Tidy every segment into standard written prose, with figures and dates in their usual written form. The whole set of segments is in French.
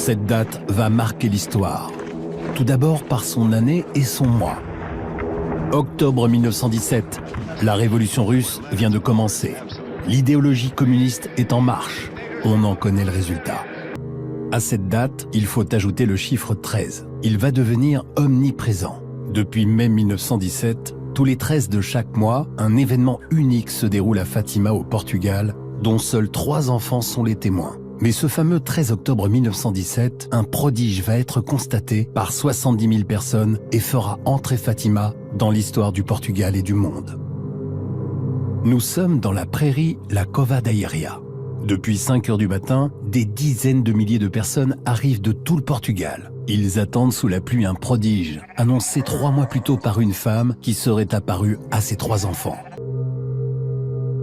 Cette date va marquer l'histoire. Tout d'abord par son année et son mois. Octobre 1917, la révolution russe vient de commencer. L'idéologie communiste est en marche. On en connaît le résultat. À cette date, il faut ajouter le chiffre 13. Il va devenir omniprésent. Depuis mai 1917, tous les 13 de chaque mois, un événement unique se déroule à Fatima au Portugal, dont seuls 3 enfants sont les témoins. Mais ce fameux 13 octobre 1917, un prodige va être constaté par 70 000 personnes et fera entrer Fatima dans l'histoire du Portugal et du monde. Nous sommes dans la prairie La Cova da Iria. Depuis 5 heures du matin, des dizaines de milliers de personnes arrivent de tout le Portugal. Ils attendent sous la pluie un prodige, annoncé 3 mois plus tôt par une femme qui serait apparue à ses 3 enfants.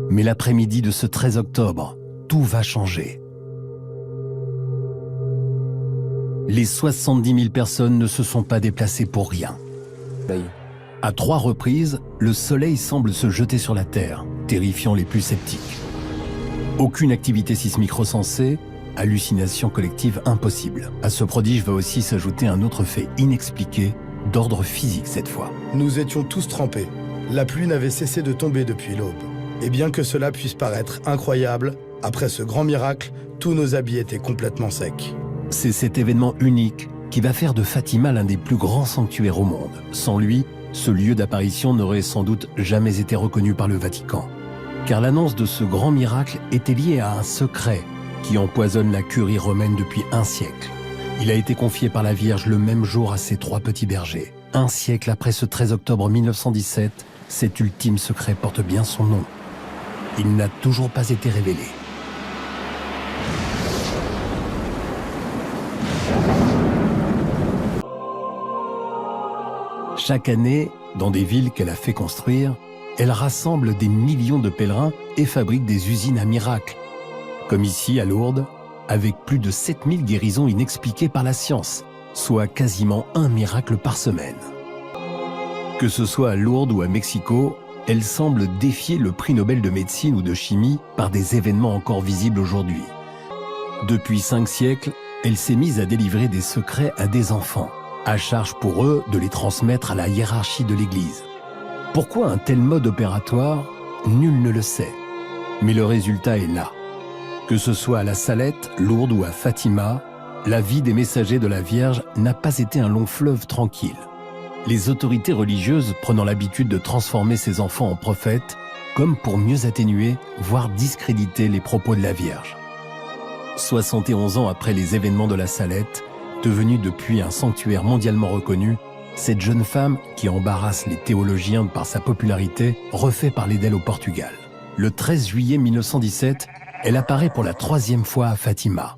Mais l'après-midi de ce 13 octobre, tout va changer. Les 70 000 personnes ne se sont pas déplacées pour rien. À 3 reprises, le soleil semble se jeter sur la Terre, terrifiant les plus sceptiques. Aucune activité sismique recensée, hallucination collective impossible. À ce prodige va aussi s'ajouter un autre fait inexpliqué, d'ordre physique cette fois. Nous étions tous trempés. La pluie n'avait cessé de tomber depuis l'aube. Et bien que cela puisse paraître incroyable, après ce grand miracle, tous nos habits étaient complètement secs. C'est cet événement unique qui va faire de Fatima l'un des plus grands sanctuaires au monde. Sans lui, ce lieu d'apparition n'aurait sans doute jamais été reconnu par le Vatican. Car l'annonce de ce grand miracle était liée à un secret qui empoisonne la curie romaine depuis un siècle. Il a été confié par la Vierge le même jour à ses 3 petits bergers. Un siècle après ce 13 octobre 1917, cet ultime secret porte bien son nom. Il n'a toujours pas été révélé. Chaque année, dans des villes qu'elle a fait construire, elle rassemble des millions de pèlerins et fabrique des usines à miracles. Comme ici à Lourdes, avec plus de 7000 guérisons inexpliquées par la science, soit quasiment un miracle par semaine. Que ce soit à Lourdes ou à Mexico, elle semble défier le prix Nobel de médecine ou de chimie par des événements encore visibles aujourd'hui. Depuis 5 siècles, elle s'est mise à délivrer des secrets à des enfants, à charge pour eux de les transmettre à la hiérarchie de l'Église. Pourquoi un tel mode opératoire? Nul ne le sait. Mais le résultat est là. Que ce soit à la Salette, Lourdes ou à Fatima, la vie des messagers de la Vierge n'a pas été un long fleuve tranquille. Les autorités religieuses prenant l'habitude de transformer ces enfants en prophètes, comme pour mieux atténuer, voire discréditer les propos de la Vierge. 71 ans après les événements de la Salette, devenue depuis un sanctuaire mondialement reconnu, cette jeune femme, qui embarrasse les théologiens par sa popularité, refait parler d'elle au Portugal. Le 13 juillet 1917, elle apparaît pour la 3e fois à Fatima.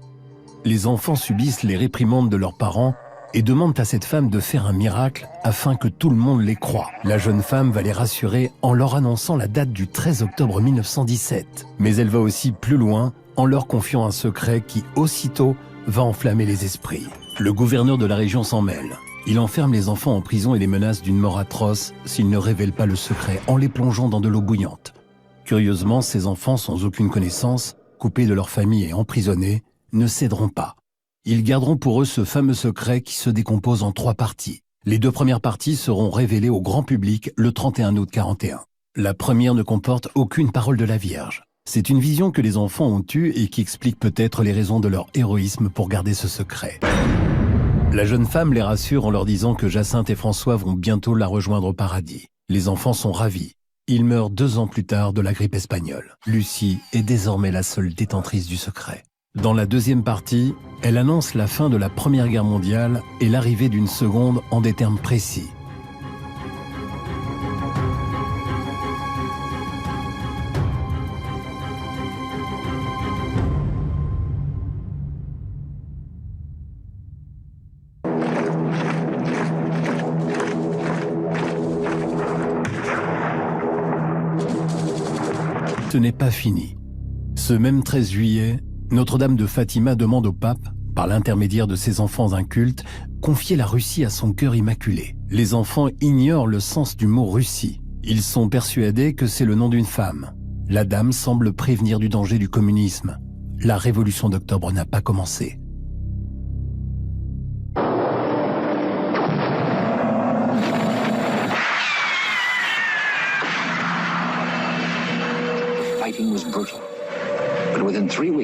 Les enfants subissent les réprimandes de leurs parents et demandent à cette femme de faire un miracle afin que tout le monde les croie. La jeune femme va les rassurer en leur annonçant la date du 13 octobre 1917. Mais elle va aussi plus loin en leur confiant un secret qui, aussitôt, va enflammer les esprits. Le gouverneur de la région s'en mêle. Il enferme les enfants en prison et les menace d'une mort atroce s'ils ne révèlent pas le secret en les plongeant dans de l'eau bouillante. Curieusement, ces enfants sans aucune connaissance, coupés de leur famille et emprisonnés, ne céderont pas. Ils garderont pour eux ce fameux secret qui se décompose en 3 parties. Les 2 premières parties seront révélées au grand public le 31 août 41. La première ne comporte aucune parole de la Vierge. C'est une vision que les enfants ont eue et qui explique peut-être les raisons de leur héroïsme pour garder ce secret. La jeune femme les rassure en leur disant que Jacinthe et François vont bientôt la rejoindre au paradis. Les enfants sont ravis. Ils meurent 2 ans plus tard de la grippe espagnole. Lucie est désormais la seule détentrice du secret. Dans la 2e partie, elle annonce la fin de la Première Guerre mondiale et l'arrivée d'une seconde en des termes précis. Ce n'est pas fini. Ce même 13 juillet, Notre-Dame de Fatima demande au pape, par l'intermédiaire de ses enfants incultes, confier la Russie à son cœur immaculé. Les enfants ignorent le sens du mot Russie. Ils sont persuadés que c'est le nom d'une femme. La dame semble prévenir du danger du communisme. La révolution d'octobre n'a pas commencé.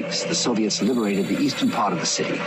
weeks, the Soviets liberated the eastern part of the city.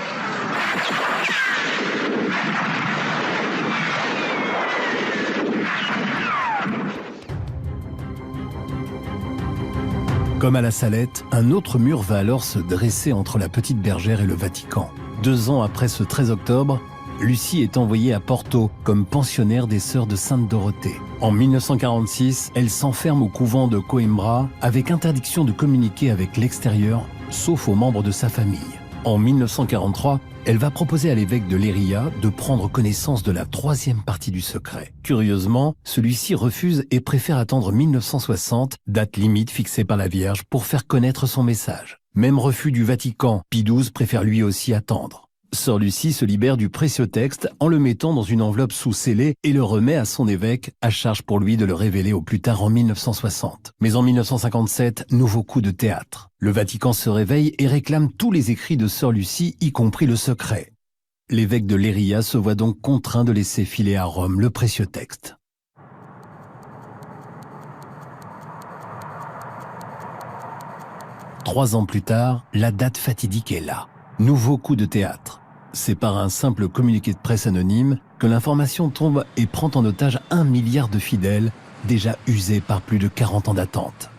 Comme à la Salette, un autre mur va alors se dresser entre la Petite Bergère et le Vatican. 2 ans après ce 13 octobre, Lucie est envoyée à Porto comme pensionnaire des Sœurs de Sainte-Dorothée. En 1946, elle s'enferme au couvent de Coimbra avec interdiction de communiquer avec l'extérieur, sauf aux membres de sa famille. En 1943, elle va proposer à l'évêque de Leiria de prendre connaissance de la 3e partie du secret. Curieusement, celui-ci refuse et préfère attendre 1960, date limite fixée par la Vierge, pour faire connaître son message. Même refus du Vatican, Pie XII préfère lui aussi attendre. Sœur Lucie se libère du précieux texte en le mettant dans une enveloppe sous-scellée et le remet à son évêque, à charge pour lui de le révéler au plus tard en 1960. Mais en 1957, nouveau coup de théâtre. Le Vatican se réveille et réclame tous les écrits de Sœur Lucie, y compris le secret. L'évêque de Leiria se voit donc contraint de laisser filer à Rome le précieux texte. Trois ans plus tard, la date fatidique est là. Nouveau coup de théâtre. C'est par un simple communiqué de presse anonyme que l'information tombe et prend en otage 1 milliard de fidèles, déjà usés par plus de 40 ans d'attente.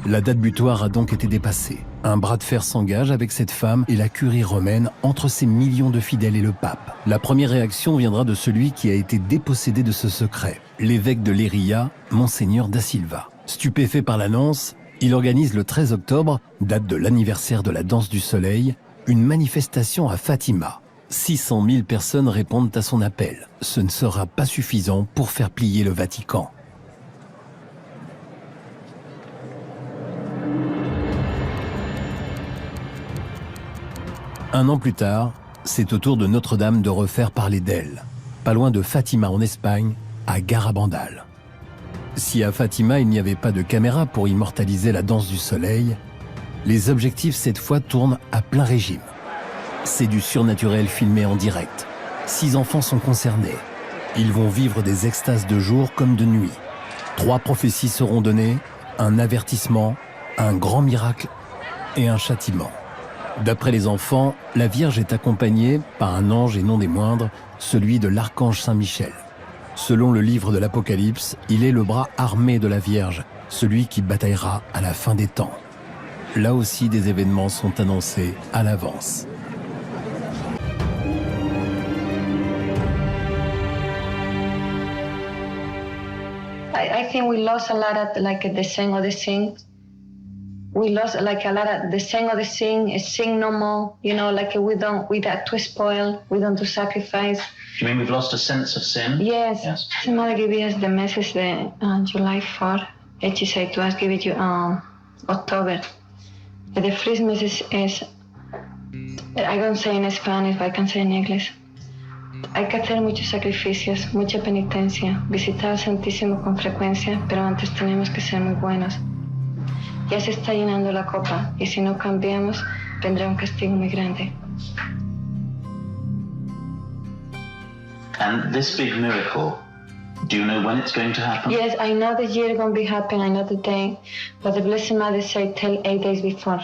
La date butoir a donc été dépassée. Un bras de fer s'engage avec cette femme et la curie romaine entre ces millions de fidèles et le pape. La première réaction viendra de celui qui a été dépossédé de ce secret, l'évêque de Leiria, Monseigneur da Silva. Stupéfait par l'annonce, il organise le 13 octobre, date de l'anniversaire de la danse du soleil, une manifestation à Fatima. 600 000 personnes répondent à son appel. Ce ne sera pas suffisant pour faire plier le Vatican. Un an plus tard, c'est au tour de Notre-Dame de refaire parler d'elle. Pas loin de Fatima en Espagne, à Garabandal. Si à Fatima il n'y avait pas de caméra pour immortaliser la danse du soleil, les objectifs cette fois tournent à plein régime. C'est du surnaturel filmé en direct. 6 enfants sont concernés. Ils vont vivre des extases de jour comme de nuit. 3 prophéties seront données, un avertissement, un grand miracle et un châtiment. D'après les enfants, la Vierge est accompagnée par un ange et non des moindres, celui de l'archange Saint-Michel. Selon le livre de l'Apocalypse, il est le bras armé de la Vierge, celui qui bataillera à la fin des temps. Là aussi, des événements sont annoncés à l'avance. I think we lost a lot at the saying of the sing. We lost a lot of the saying of the sing no more. You know, we got to spoil, we don't do sacrifice. Do you mean we've lost a sense of sin? Yes. Mother gave us the message on July 4th. And she said to us, give it to October. And the first message is, I don't say in Spanish, but I can say in English. Hay que hacer muchos sacrificios, mucha penitencia, visitar al Santísimo con frecuencia, pero antes tenemos que ser muy buenos. Ya se está llenando la copa, y si no cambiamos, vendrá un castigo muy grande. And this big miracle, do you know when it's going to happen? Yes, I know the year going to be happening, I know the day, but the Blessed Mother said tell 8 days before.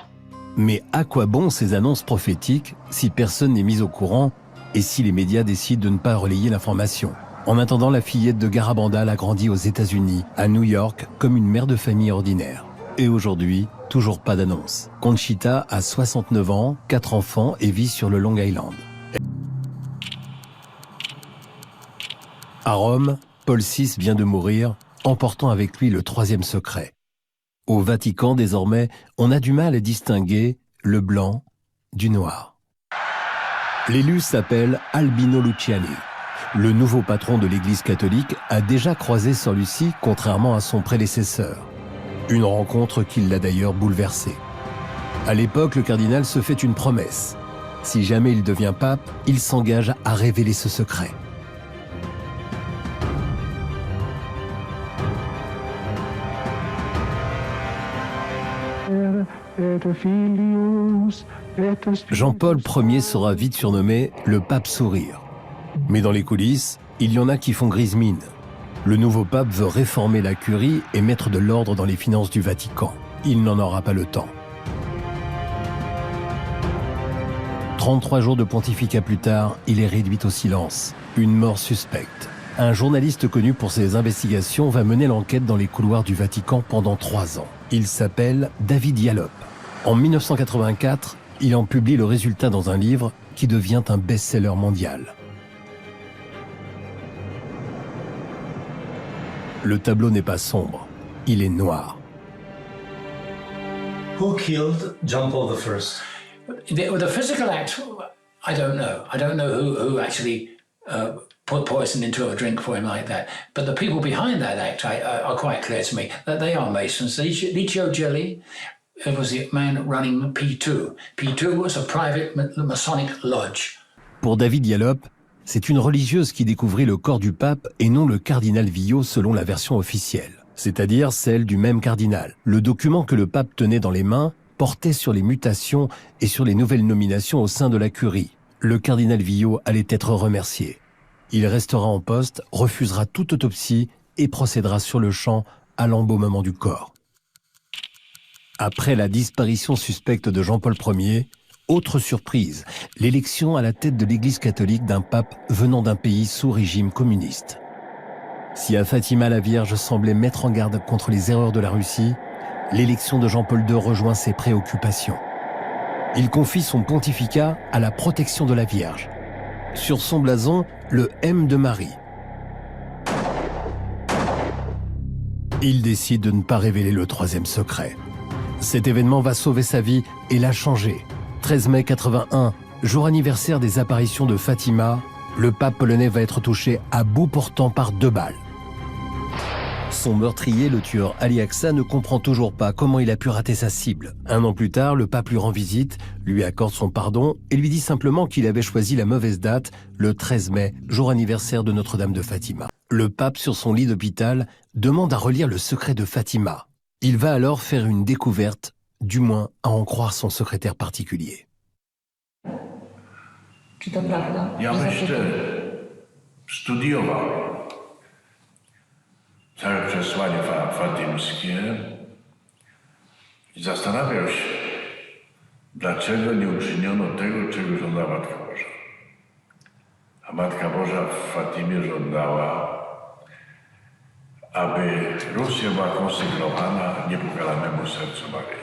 Mais à quoi bon ces annonces prophétiques si personne n'est mis au courant et si les médias décident de ne pas relayer l'information? En attendant, la fillette de Garabandal a grandi aux États-Unis, à New York, comme une mère de famille ordinaire. Et aujourd'hui, toujours pas d'annonce. Conchita a 69 ans, 4 enfants et vit sur le Long Island. À Rome, Paul VI vient de mourir, emportant avec lui le 3e secret. Au Vatican, désormais, on a du mal à distinguer le blanc du noir. L'élu s'appelle Albino Luciani. Le nouveau patron de l'Église catholique a déjà croisé Sœur Lucie, contrairement à son prédécesseur. Une rencontre qui l'a d'ailleurs bouleversé. À l'époque, le cardinal se fait une promesse. Si jamais il devient pape, il s'engage à révéler ce secret. Jean-Paul Ier sera vite surnommé le pape sourire. Mais dans les coulisses, il y en a qui font grise mine. Le nouveau pape veut réformer la curie et mettre de l'ordre dans les finances du Vatican. Il n'en aura pas le temps. 33 jours de pontificat plus tard, il est réduit au silence. Une mort suspecte. Un journaliste connu pour ses investigations va mener l'enquête dans les couloirs du Vatican pendant 3 ans. Il s'appelle David Yallop. En 1984, il en publie le résultat dans un livre qui devient un best-seller mondial. Le tableau n'est pas sombre, il est noir. Who killed John Paul I? The physical act, I don't know. I don't know who actually put poison into a drink for him like that. But the people behind that act are quite clear to me. That they are Masons. Licio Gelli was the man running P2. P2 was a private Masonic lodge. Pour David Yallop, c'est une religieuse qui découvrit le corps du pape et non le cardinal Villot selon la version officielle, c'est-à-dire celle du même cardinal. Le document que le pape tenait dans les mains portait sur les mutations et sur les nouvelles nominations au sein de la curie. Le cardinal Villot allait être remercié. Il restera en poste, refusera toute autopsie et procédera sur le champ à l'embaumement du corps. Après la disparition suspecte de Jean-Paul Ier, autre surprise, l'élection à la tête de l'Église catholique d'un pape venant d'un pays sous régime communiste. Si à Fatima la Vierge semblait mettre en garde contre les erreurs de la Russie, l'élection de Jean-Paul II rejoint ses préoccupations. Il confie son pontificat à la protection de la Vierge. Sur son blason, le M de Marie. Il décide de ne pas révéler le troisième secret. Cet événement va sauver sa vie et la changer. 13 mai 81, jour anniversaire des apparitions de Fatima, le pape polonais va être touché à bout portant par 2 balles. Son meurtrier, le tueur Ali Aqsa, ne comprend toujours pas comment il a pu rater sa cible. 1 an plus tard, le pape lui rend visite, lui accorde son pardon et lui dit simplement qu'il avait choisi la mauvaise date, le 13 mai, jour anniversaire de Notre-Dame de Fatima. Le pape, sur son lit d'hôpital, demande à relire le secret de Fatima. Il va alors faire une découverte, du moins à en croire son secrétaire particulier. Ja myślę, studiował całe przesłanie fatimskie i zastanawiał się, dlaczego nie uczyniono tego, czego żądała Matka Boża. A Matka Boża w Fatimie żądała, aby Rosja była konsekrowana niepokalanemu sercu Maryi.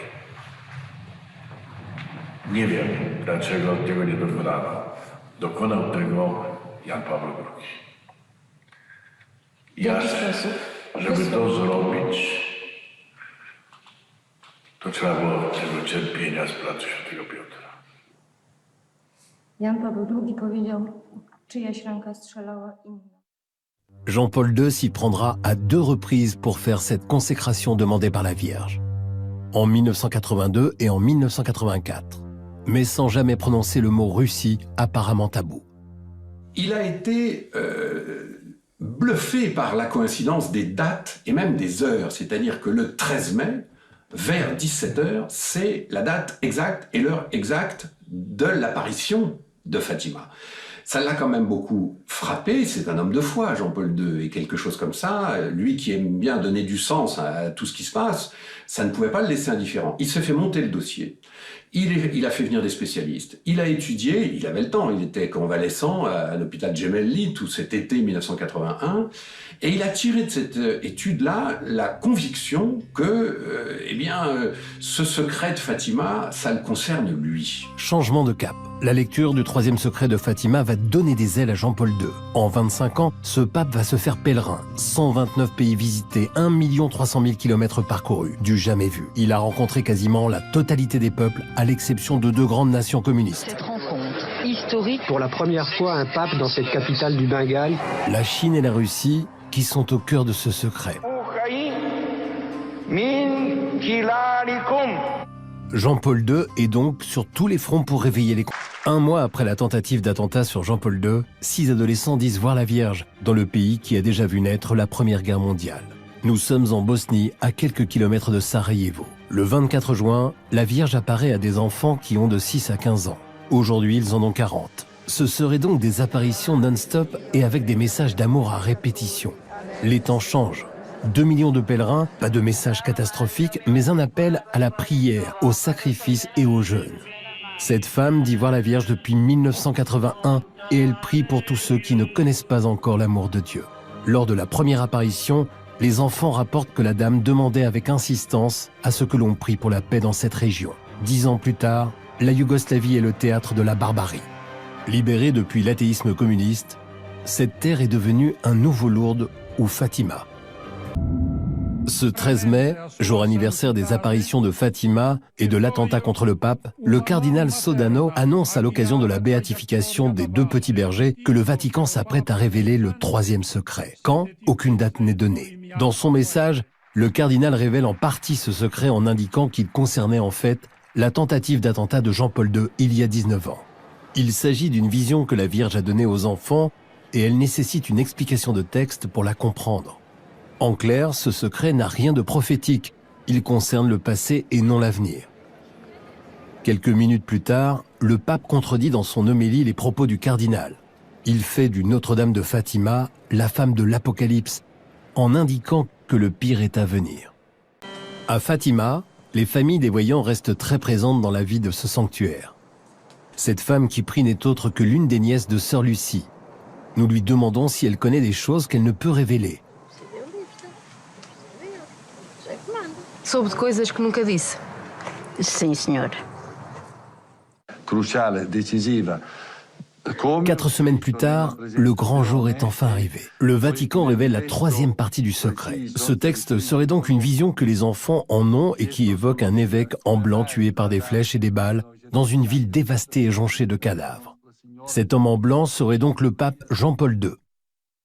Nie wiem, dlaczego tego nie dokonano. Dokonał tego Jan Paweł II. Ja, żeby to zrobić, to trzeba było tego cierpienia z pracy świętego Piotra. Jan Paweł II powiedział, czyjaś ręka strzelała inna. Jean-Paul II s'y prendra à 2 reprises pour faire cette consécration demandée par la Vierge. En 1982 et en 1984. Mais sans jamais prononcer le mot Russie, apparemment tabou. Il a été bluffé par la coïncidence des dates et même des heures. C'est-à-dire que le 13 mai, vers 17h, c'est la date exacte et l'heure exacte de l'apparition de Fatima. Ça l'a quand même beaucoup frappé, c'est un homme de foi, Jean-Paul II, et quelque chose comme ça, lui qui aime bien donner du sens à tout ce qui se passe, ça ne pouvait pas le laisser indifférent. Il s'est fait monter le dossier, il a fait venir des spécialistes, il a étudié, il avait le temps, il était convalescent à l'hôpital Gemelli tout cet été 1981, et il a tiré de cette étude-là la conviction que, ce secret de Fatima, ça le concerne lui. Changement de cap. La lecture du troisième secret de Fatima va donner des ailes à Jean-Paul II. En 25 ans, ce pape va se faire pèlerin. 129 pays visités, 1 300 000 km parcourus, du jamais vu. Il a rencontré quasiment la totalité des peuples, à l'exception de 2 grandes nations communistes. Cette rencontre historique. Pour la première fois, un pape dans cette capitale du Bengale. La Chine et la Russie qui sont au cœur de ce secret. Jean-Paul II est donc sur tous les fronts pour réveiller les... 1 mois après la tentative d'attentat sur Jean-Paul II, 6 adolescents disent voir la Vierge dans le pays qui a déjà vu naître la Première Guerre mondiale. Nous sommes en Bosnie, à quelques kilomètres de Sarajevo. Le 24 juin, la Vierge apparaît à des enfants qui ont de 6 à 15 ans. Aujourd'hui, ils en ont 40. Ce seraient donc des apparitions non-stop et avec des messages d'amour à répétition. Les temps changent. 2 millions de pèlerins, pas de message catastrophique, mais un appel à la prière, au sacrifice et au jeûne. Cette femme dit voir la Vierge depuis 1981 et elle prie pour tous ceux qui ne connaissent pas encore l'amour de Dieu. Lors de la première apparition, les enfants rapportent que la dame demandait avec insistance à ce que l'on prie pour la paix dans cette région. 10 ans plus tard, la Yougoslavie est le théâtre de la barbarie. Libérée depuis l'athéisme communiste, cette terre est devenue un nouveau Lourdes ou Fatima. Ce 13 mai, jour anniversaire des apparitions de Fatima et de l'attentat contre le pape, le cardinal Sodano annonce à l'occasion de la béatification des 2 petits bergers que le Vatican s'apprête à révéler le 3e secret. Quand? Aucune date n'est donnée. Dans son message, le cardinal révèle en partie ce secret en indiquant qu'il concernait en fait la tentative d'attentat de Jean-Paul II il y a 19 ans. Il s'agit d'une vision que la Vierge a donnée aux enfants et elle nécessite une explication de texte pour la comprendre. En clair, ce secret n'a rien de prophétique. Il concerne le passé et non l'avenir. Quelques minutes plus tard, le pape contredit dans son homélie les propos du cardinal. Il fait du Notre-Dame de Fatima la femme de l'Apocalypse, en indiquant que le pire est à venir. À Fatima, les familles des voyants restent très présentes dans la vie de ce sanctuaire. Cette femme qui prie n'est autre que l'une des nièces de Sœur Lucie. Nous lui demandons si elle connaît des choses qu'elle ne peut révéler. Soube de coisas que nunca disse. Sim, senhor. Cruciale, decisiva. 4 semaines plus tard, le grand jour est enfin arrivé. Le Vatican révèle la 3e partie du secret. Ce texte serait donc une vision que les enfants en ont et qui évoque un évêque en blanc tué par des flèches et des balles dans une ville dévastée et jonchée de cadavres. Cet homme en blanc serait donc le pape Jean-Paul II.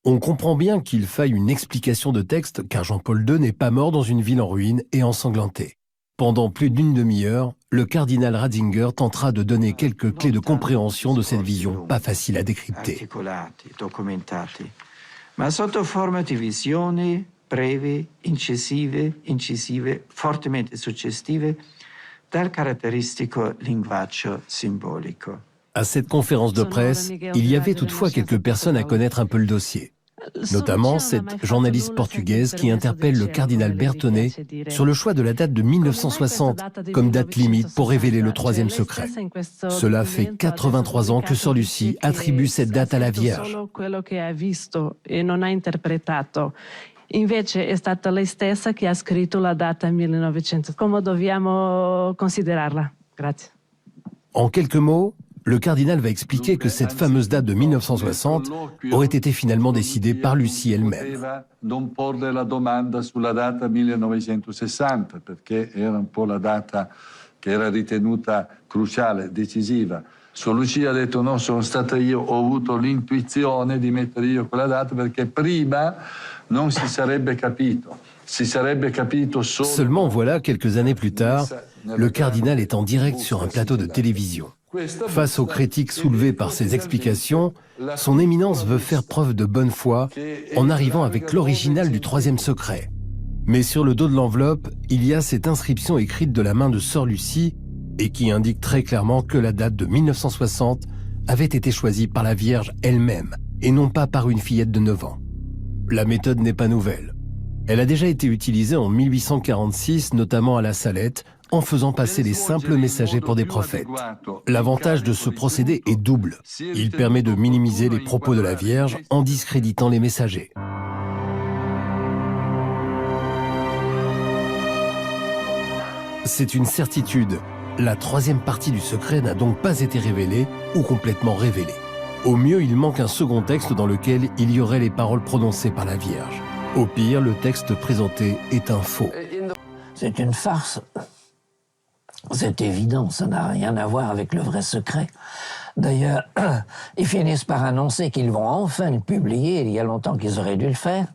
On comprend bien qu'il faille une explication de texte car Jean-Paul II n'est pas mort dans une ville en ruine et ensanglantée. Pendant plus d'une demi-heure, le cardinal Ratzinger tentera de donner quelques clés de compréhension de cette vision pas facile à décrypter. Articolati, documentati, ma sotto forma di visioni brevi, incisive, fortemente suggestive, dal caratteristico linguaggio simbolico. À cette conférence de presse, il y avait toutefois quelques personnes à connaître un peu le dossier. Notamment cette journaliste portugaise qui interpelle le cardinal Bertonnet sur le choix de la date de 1960 comme date limite pour révéler le 3e secret. Cela fait 83 ans que Sœur Lucie attribue cette date à la Vierge. Invece è stata lei stessa che ha scritto la data 1900. Come dobbiamo considerarla? Grazie. En quelques mots, le cardinal va expliquer que cette fameuse date de 1960 aurait été finalement décidée par Lucie elle-même. Non porre la domanda sulla data 1960, perché era un po' la data che era ritenuta cruciale, decisiva. Sor Lucia ha detto no, sono stata io, ho avuto l'intuizione di mettere io quella data perché prima non si sarebbe capito. Si sarebbe capito solo... Seulement voilà, quelques années plus tard, le cardinal est en direct sur un plateau de télévision. Face aux critiques soulevées par ses explications, son éminence veut faire preuve de bonne foi en arrivant avec l'original du 3e secret. Mais sur le dos de l'enveloppe, il y a cette inscription écrite de la main de Sœur Lucie et qui indique très clairement que la date de 1960 avait été choisie par la Vierge elle-même et non pas par une fillette de 9 ans. La méthode n'est pas nouvelle. Elle a déjà été utilisée en 1846, notamment à la Salette, en faisant passer les simples messagers pour des prophètes. L'avantage de ce procédé est double. Il permet de minimiser les propos de la Vierge en discréditant les messagers. C'est une certitude. La 3e partie du secret n'a donc pas été révélée ou complètement révélée. Au mieux, il manque un second texte dans lequel il y aurait les paroles prononcées par la Vierge. Au pire, le texte présenté est un faux. C'est une farce. C'est évident, ça n'a rien à voir avec le vrai secret. D'ailleurs, ils finissent par annoncer qu'ils vont enfin le publier, il y a longtemps qu'ils auraient dû le faire.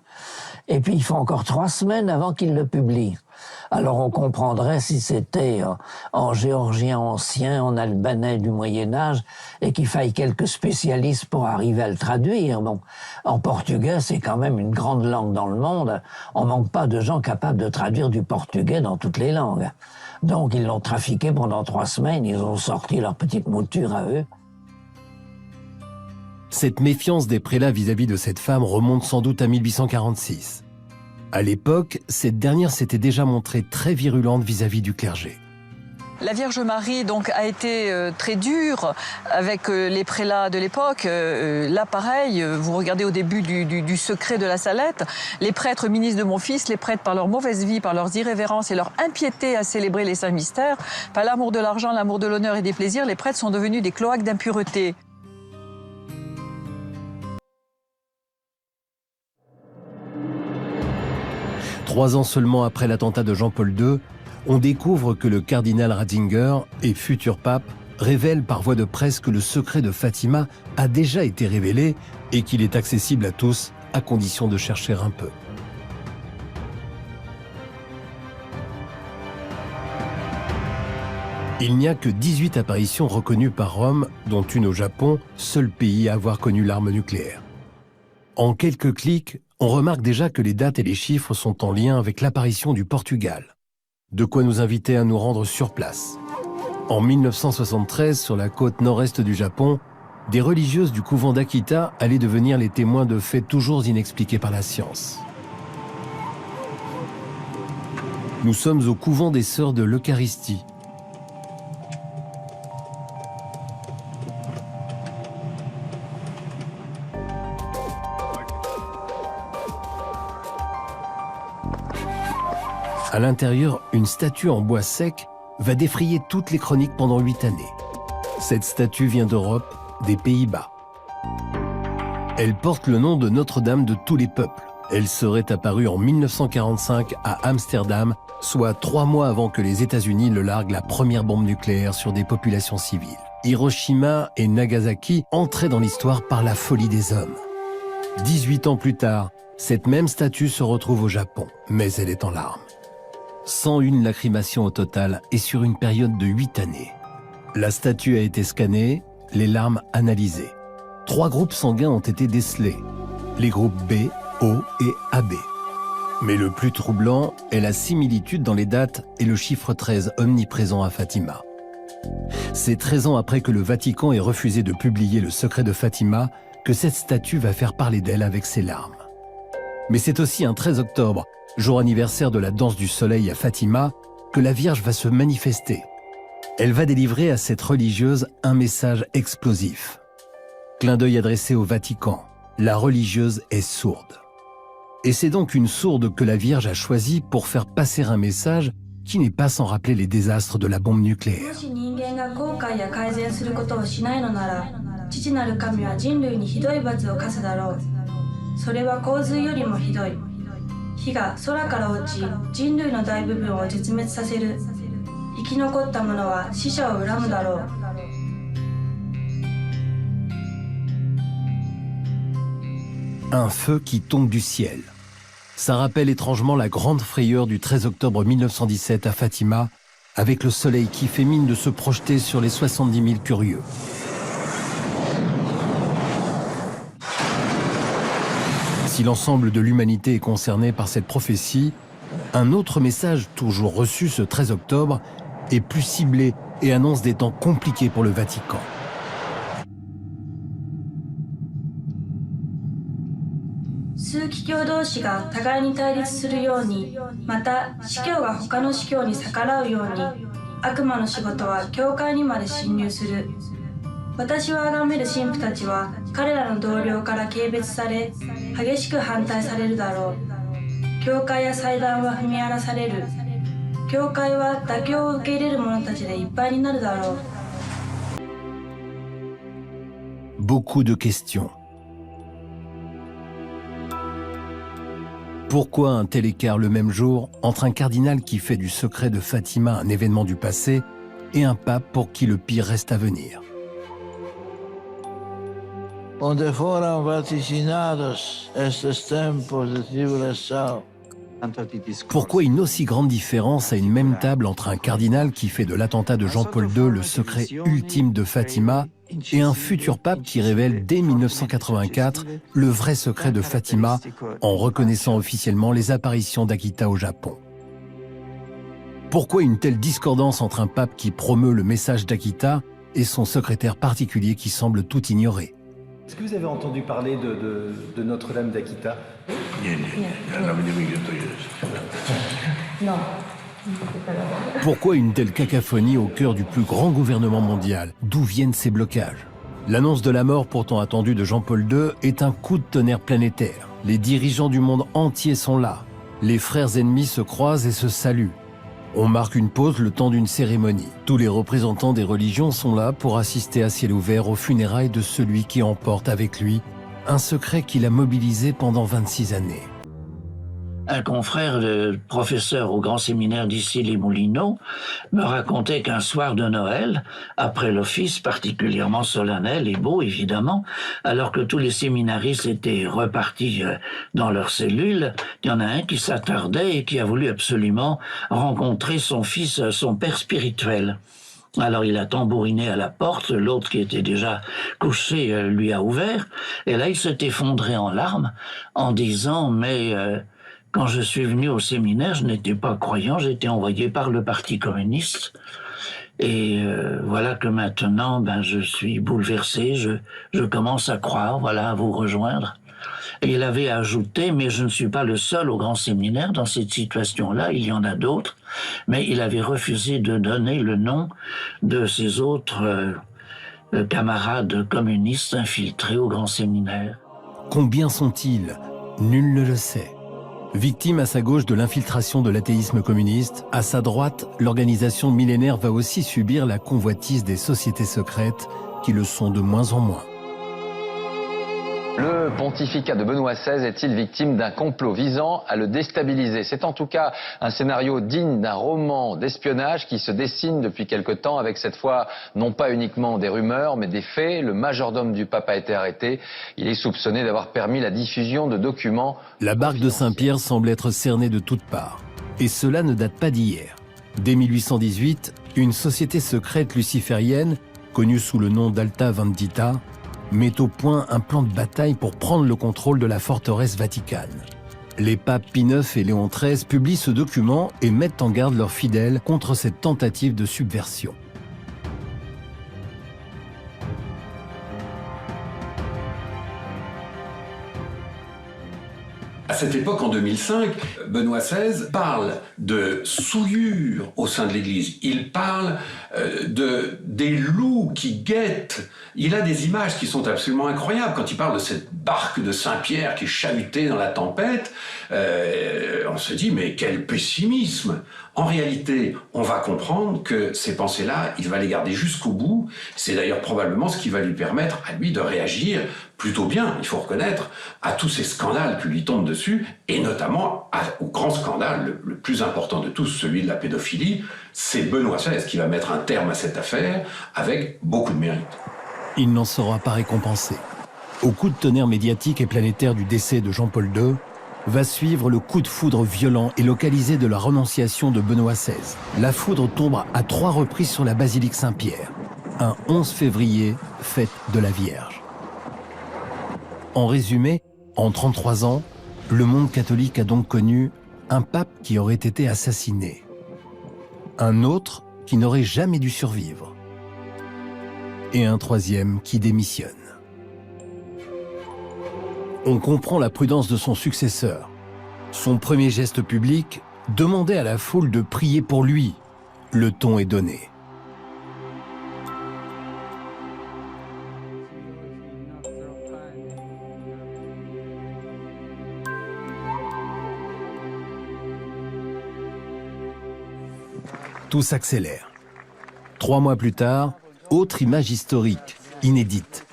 Et puis il faut encore 3 semaines avant qu'il le publie. Alors on comprendrait si c'était en géorgien ancien, en albanais du Moyen-Âge, et qu'il faille quelques spécialistes pour arriver à le traduire. Bon, en portugais, c'est quand même une grande langue dans le monde. On manque pas de gens capables de traduire du portugais dans toutes les langues. Donc ils l'ont trafiqué pendant 3 semaines, ils ont sorti leur petite mouture à eux. Cette méfiance des prélats vis-à-vis de cette femme remonte sans doute à 1846. À l'époque, cette dernière s'était déjà montrée très virulente vis-à-vis du clergé. La Vierge Marie donc a été très dure avec les prélats de l'époque. Là, pareil, vous regardez au début du secret de la Salette, les prêtres ministres de mon fils, les prêtres par leur mauvaise vie, par leurs irrévérences et leur impiété à célébrer les saints mystères, par l'amour de l'argent, l'amour de l'honneur et des plaisirs, les prêtres sont devenus des cloaques d'impureté. Trois ans seulement après l'attentat de Jean-Paul II, on découvre que le cardinal Ratzinger et futur pape révèle par voie de presse que le secret de Fatima a déjà été révélé et qu'il est accessible à tous à condition de chercher un peu. Il n'y a que 18 apparitions reconnues par Rome, dont une au Japon, seul pays à avoir connu l'arme nucléaire. En quelques clics, on remarque déjà que les dates et les chiffres sont en lien avec l'apparition du Portugal. De quoi nous inviter à nous rendre sur place. En 1973, sur la côte nord-est du Japon, des religieuses du couvent d'Akita allaient devenir les témoins de faits toujours inexpliqués par la science. Nous sommes au couvent des Sœurs de l'Eucharistie. À l'intérieur, une statue en bois sec va défrayer toutes les chroniques pendant 8 années. Cette statue vient d'Europe, des Pays-Bas. Elle porte le nom de Notre-Dame de tous les peuples. Elle serait apparue en 1945 à Amsterdam, soit 3 mois avant que les États-Unis ne larguent la première bombe nucléaire sur des populations civiles. Hiroshima et Nagasaki entraient dans l'histoire par la folie des hommes. 18 ans plus tard, cette même statue se retrouve au Japon, mais elle est en larmes. 101 lacrymations au total et sur une période de 8 années. La statue a été scannée, les larmes analysées. 3 groupes sanguins ont été décelés, les groupes B, O et AB. Mais le plus troublant est la similitude dans les dates et le chiffre 13 omniprésent à Fatima. C'est 13 ans après que le Vatican ait refusé de publier le secret de Fatima que cette statue va faire parler d'elle avec ses larmes. Mais c'est aussi un 13 octobre, jour anniversaire de la danse du soleil à Fatima, que la Vierge va se manifester. Elle va délivrer à cette religieuse un message explosif. Clin d'œil adressé au Vatican, la religieuse est sourde. Et c'est donc une sourde que la Vierge a choisie pour faire passer un message qui n'est pas sans rappeler les désastres de la bombe nucléaire. Un feu qui tombe du ciel. Ça rappelle étrangement la grande frayeur du 13 octobre 1917 à Fatima, avec le soleil qui fait mine de se projeter sur les 70 000 curieux. Si l'ensemble de l'humanité est concerné par cette prophétie, un autre message, toujours reçu ce 13 octobre, est plus ciblé et annonce des temps compliqués pour le Vatican. Beaucoup de questions. Pourquoi un tel écart le même jour entre un cardinal qui fait du secret de Fatima un événement du passé et un pape pour qui le pire reste à venir? onde foram vaticinados estes tempos de tribulação. Pourquoi une aussi grande différence à une même table entre un cardinal qui fait de l'attentat de Jean-Paul II le secret ultime de Fatima et un futur pape qui révèle dès 1984 le vrai secret de Fatima en reconnaissant officiellement les apparitions d'Akita au Japon? Pourquoi une telle discordance entre un pape qui promeut le message d'Akita et son secrétaire particulier qui semble tout ignorer? Est-ce que vous avez entendu parler de Notre-Dame d'Akita? Non. Pourquoi une telle cacophonie au cœur du plus grand gouvernement mondial? D'où viennent ces blocages? L'annonce de la mort pourtant attendue de Jean-Paul II est un coup de tonnerre planétaire. Les dirigeants du monde entier sont là. Les frères ennemis se croisent et se saluent. On marque une pause le temps d'une cérémonie. Tous les représentants des religions sont là pour assister à ciel ouvert aux funérailles de celui qui emporte avec lui un secret qu'il a mobilisé pendant 26 années. Un confrère de professeur au grand séminaire d'ici les Moulineaux me racontait qu'un soir de Noël, après l'office particulièrement solennel et beau évidemment, alors que tous les séminaristes étaient repartis dans leurs cellules, il y en a un qui s'attardait et qui a voulu absolument rencontrer son fils, son père spirituel. Alors il a tambouriné à la porte, l'autre qui était déjà couché lui a ouvert, et là il s'est effondré en larmes en disant « mais quand je suis venu au séminaire, je n'étais pas croyant, j'étais envoyé par le Parti communiste. Et voilà que maintenant, je suis bouleversé, je commence à croire, voilà, à vous rejoindre. » Et il avait ajouté, mais je ne suis pas le seul au grand séminaire dans cette situation-là, il y en a d'autres, mais il avait refusé de donner le nom de ses autres camarades communistes infiltrés au grand séminaire. Combien sont-ils? Nul ne le sait. Victime à sa gauche de l'infiltration de l'athéisme communiste, à sa droite, l'organisation millénaire va aussi subir la convoitise des sociétés secrètes qui le sont de moins en moins. Le pontificat de Benoît XVI est-il victime d'un complot visant à le déstabiliser? C'est en tout cas un scénario digne d'un roman d'espionnage qui se dessine depuis quelque temps avec cette fois non pas uniquement des rumeurs mais des faits. Le majordome du pape a été arrêté. Il est soupçonné d'avoir permis la diffusion de documents. La barque de Saint-Pierre semble être cernée de toutes parts. Et cela ne date pas d'hier. Dès 1818, une société secrète luciférienne, connue sous le nom d'Alta Vendita, met au point un plan de bataille pour prendre le contrôle de la forteresse Vaticane. Les papes Pie IX et Léon XIII publient ce document et mettent en garde leurs fidèles contre cette tentative de subversion. À cette époque, en 2005, Benoît XVI parle de souillure au sein de l'Église. Il parle des loups qui guettent. Il a des images qui sont absolument incroyables. Quand il parle de cette barque de Saint-Pierre qui est chahutée dans la tempête, on se dit, mais quel pessimisme! En réalité, on va comprendre que ces pensées-là, il va les garder jusqu'au bout. C'est d'ailleurs probablement ce qui va lui permettre à lui de réagir plutôt bien, il faut reconnaître, à tous ces scandales qui lui tombent dessus, et notamment au grand scandale, le plus important de tous, celui de la pédophilie. C'est Benoît XVI qui va mettre un terme à cette affaire avec beaucoup de mérite. Il n'en sera pas récompensé. Au coup de tonnerre médiatique et planétaire du décès de Jean-Paul II, va suivre le coup de foudre violent et localisé de la renonciation de Benoît XVI. La foudre tombe à 3 reprises sur la basilique Saint-Pierre, un 11 février, fête de la Vierge. En résumé, en 33 ans, le monde catholique a donc connu un pape qui aurait été assassiné, un autre qui n'aurait jamais dû survivre, et un troisième qui démissionne. On comprend la prudence de son successeur. Son premier geste public, demander à la foule de prier pour lui. Le ton est donné. Tout s'accélère. 3 mois plus tard, autre image historique, inédite.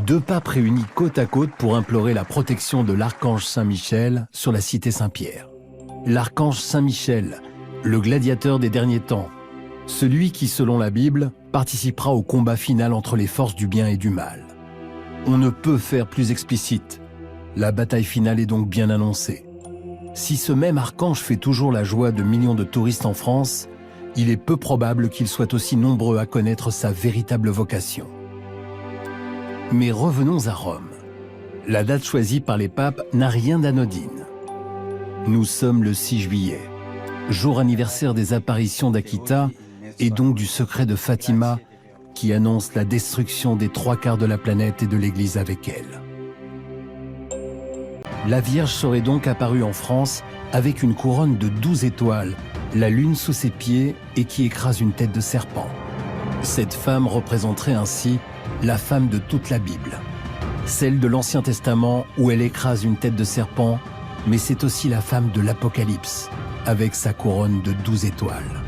2 papes réunis côte à côte pour implorer la protection de l'archange Saint-Michel sur la cité Saint-Pierre. L'archange Saint-Michel, le gladiateur des derniers temps, celui qui, selon la Bible, participera au combat final entre les forces du bien et du mal. On ne peut faire plus explicite. La bataille finale est donc bien annoncée. Si ce même archange fait toujours la joie de millions de touristes en France, il est peu probable qu'ils soient aussi nombreux à connaître sa véritable vocation. Mais revenons à Rome. La date choisie par les papes n'a rien d'anodine. Nous sommes le 6 juillet, jour anniversaire des apparitions d'Akita et donc du secret de Fatima qui annonce la destruction des 3/4 de la planète et de l'Église avec elle. La Vierge serait donc apparue en France avec une couronne de 12 étoiles, la lune sous ses pieds et qui écrase une tête de serpent. Cette femme représenterait ainsi la femme de toute la Bible. Celle de l'Ancien Testament où elle écrase une tête de serpent, mais c'est aussi la femme de l'Apocalypse, avec sa couronne de 12 étoiles.